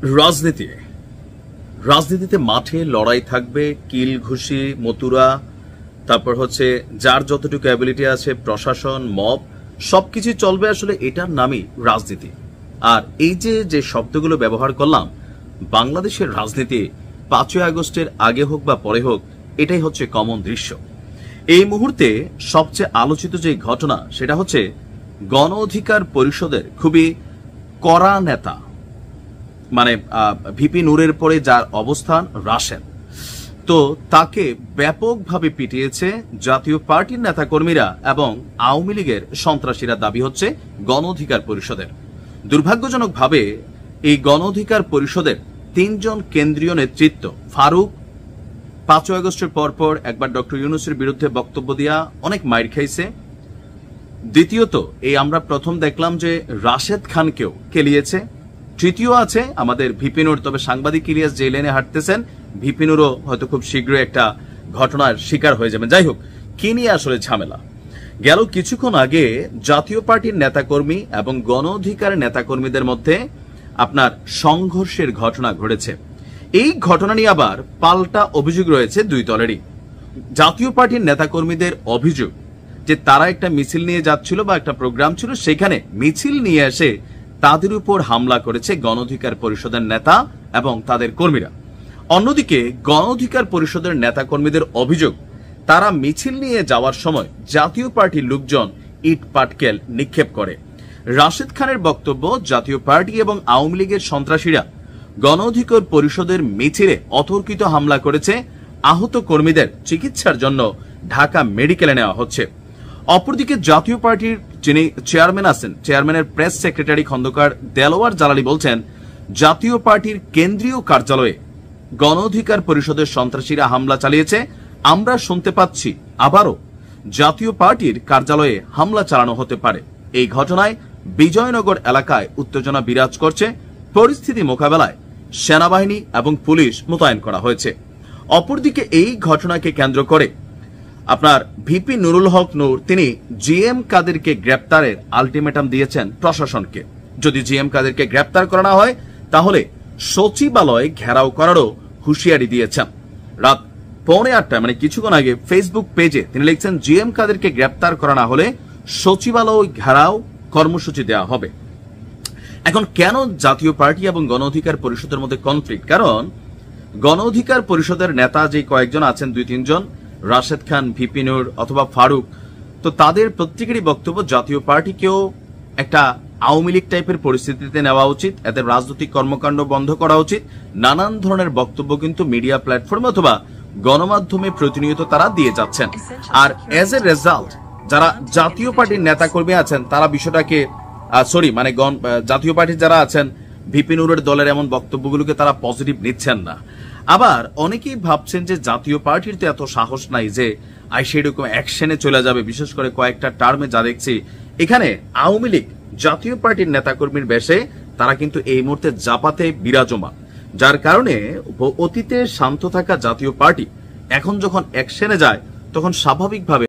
রাজনীতি রাজনীতিতে মাঠে লড়াই থাকবে, কিল ঘুষি মতুরা, তারপর হচ্ছে যার যতটুকু অ্যাবিলিটি আছে, প্রশাসন, মব, সবকিছু চলবে। আসলে এটার নামই রাজনীতি। আর এই যে শব্দগুলো ব্যবহার করলাম, বাংলাদেশের রাজনীতি 5ই আগস্টের আগে হোক বা পরে হোক, এটাই হচ্ছে কমন দৃশ্য। এই মুহূর্তে সবচেয়ে আলোচিত যে ঘটনা, সেটা হচ্ছে গণ অধিকার পরিষদের খুবই কড়া নেতা, মানে ভিপি নূরের পরে যার অবস্থান রাশেদ, তো তাকে ব্যাপকভাবে পিটিয়েছে জাতীয় পার্টির নেতাকর্মীরা এবং আওয়ামী লীগের সন্ত্রাসীরা। দাবি হচ্ছে গণ অধিকার পরিষদের। দুর্ভাগ্যজনকভাবে এই গণ অধিকার পরিষদের 3 জন কেন্দ্রীয় নেতৃত্ব, ফারুক 5ই আগস্টের পরপর একবার ডক্টর ইউনূসের বিরুদ্ধে বক্তব্য দিয়া অনেক মাইর খাইছে। দ্বিতীয়ত এই আমরা প্রথম দেখলাম যে রাশেদ খানকেও কেলিয়েছে। তৃতীয় আছে আমাদের ভিপি নূর, তবে সাংবাদিক ইলিয়াস যে লাইনে হাঁটতেছেন, ভিপি নূরও হয়তো খুব শীঘ্রই একটা ঘটনার শিকার হয়ে যাবেন। যাই হোক, কি নিয়ে আসলে ঝামেলা? গেল কিছুক্ষণ আগে জাতীয় পার্টির নেতাকর্মী এবং গণ অধিকার নেতাকর্মীদের মধ্যে আপনার সংঘর্ষের ঘটনা ঘটেছে। এই ঘটনা নিয়ে আবার পাল্টা অভিযোগ রয়েছে দুই দলেরই। জাতীয় পার্টির নেতাকর্মীদের অভিযোগ যে তারা একটা মিছিল নিয়ে যাচ্ছিল বা একটা প্রোগ্রাম ছিল, সেখানে মিছিল নিয়ে এসে তাদের উপর হামলা করেছে গণ অধিকার পরিষদের নেতা এবং তাদের কর্মীরা। অন্যদিকে গণ অধিকার পরিষদের নেতাকর্মীদের অভিযোগ, তারা মিছিল নিয়ে যাওয়ার সময় জাতীয় পার্টির লোকজন ইট পাটকেল নিক্ষেপ করে। রাশেদ খানের বক্তব্য, জাতীয় পার্টি এবং আওয়ামী লীগের সন্ত্রাসীরা গণ অধিকার পরিষদের মিছিলে অতর্কিত হামলা করেছে, আহত কর্মীদের চিকিৎসার জন্য ঢাকা মেডিকেলে নেওয়া হচ্ছে। অপরদিকে জাতীয় পার্টির যিনি চেয়ারম্যান আছেন, চেয়ারম্যানের প্রেস সেক্রেটারি খন্দকার দেলোয়ার জালালি বলছেন, জাতীয় পার্টির কেন্দ্রীয় কার্যালয়ে গণ অধিকার পরিষদের সন্ত্রাসীরা হামলা চালিয়েছে। আমরা শুনতে পাচ্ছি আবারও জাতীয় পার্টির কার্যালয়ে হামলা চালানো হতে পারে। এই ঘটনায় বিজয়নগর এলাকায় উত্তেজনা বিরাজ করছে। পরিস্থিতি মোকাবেলায় সেনাবাহিনী এবং পুলিশ মোতায়েন করা হয়েছে। অপরদিকে এই ঘটনাকে কেন্দ্র করে আপনার ভিপি নুরুল হক নূর, তিনি জিএম কাদেরকে গ্রেপ্তারের আলটিমেটাম দিয়েছেন প্রশাসনকে। যদি জিএম কাদেরকে গ্রেপ্তার করা না হয়, তাহলে সচিবালয় ঘেরাও করারও হুঁশিয়ারি দিয়েছেন। রাত 7:45, মানে কিছুক্ষণ আগে ফেসবুক পেজে তিনি লিখছেন, জিএম কাদেরকে গ্রেপ্তার করা না হলে সচিবালয় ঘেরাও কর্মসূচি দেওয়া হবে। এখন কেন জাতীয় পার্টি এবং গণ অধিকার পরিষদের মধ্যে কনফ্লিক্ট? কারণ গণ অধিকার পরিষদের নেতা যে কয়েকজন আছেন, 2-3 জন, রাশেদ খান, ভিপি নূর অথবা ফারুক, তো তাদের প্রত্যেকেরই বক্তব্য জাতীয় পার্টিকেও একটা আওয়ামী লীগ টাইপের পরিস্থিতিতে নেওয়া উচিত, এদের রাজনৈতিক কর্মকাণ্ড বন্ধ করা উচিত। নানান ধরনের বক্তব্য কিন্তু মিডিয়া প্ল্যাটফর্মে অথবা গণমাধ্যমে প্রতিনিয়ত তারা দিয়ে যাচ্ছেন। আর এজ এ রেজাল্ট যারা জাতীয় পার্টির নেতাকর্মী আছেন, তারা বিষয়টাকে জাতীয় পার্টির যারা আছেন, ভিপি নূরের দলের এমন বক্তব্যগুলোকে তারা পজিটিভ নিচ্ছেন না। আবার অনেকেই ভাবছেন যে জাতীয় পার্টির তো এত সাহস নাই যে সেরকম অ্যাকশনে চলে যাবে। বিশেষ করে কয়েকটা টার্মে যা দেখছি, এখানে আওয়ামী লীগ জাতীয় পার্টির নেতাকর্মীর বেশে তারা কিন্তু এই মুহূর্তে জাপাতে বিরাজমান, যার কারণে অতীতে শান্ত থাকা জাতীয় পার্টি এখন যখন অ্যাকশনে যায়, তখন স্বাভাবিকভাবে